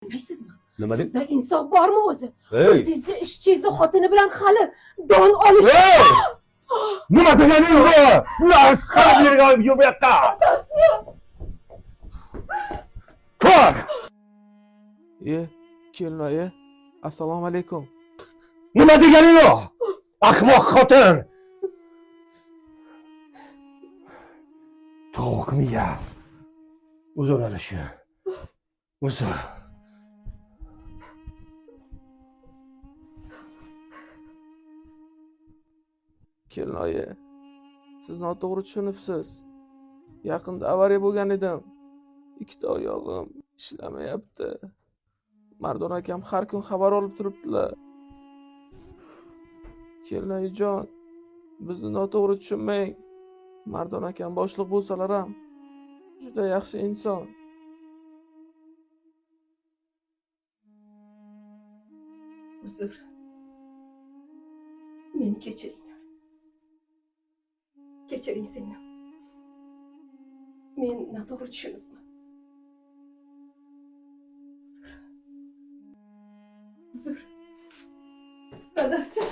Bilmaysizmi? Nima deb? Sizda insof bormi o'zi? Hey! O'zingizni ishchingizni xotini bilan hali don olish. Hey! Nima deganing bu? Bular chiqarib yurgan yo'q bu yoqqa. Ko'r! Kelinoyi, assalomu alaykum. Nima deganing bu? Ahmoq xotin. Tovuq miya. Uzr alishi. Uzr. Kelinoyi, siz noto'g'ri tushunibsiz. Yaqinda avariya bo'lgan edim. Ikkita oyog'im ishlamayapti. Mardon akam har kun xabar olib turibdilar. Kelinoyijon, bizni noto'g'ri tushunmang. Mardon akam boshliq bo'lsalar ham juda yaxshi inson. Uzr. Meni kechiring. Kechiring seni. Men noto'g'ri tushunibman. Uzr. Dadasi.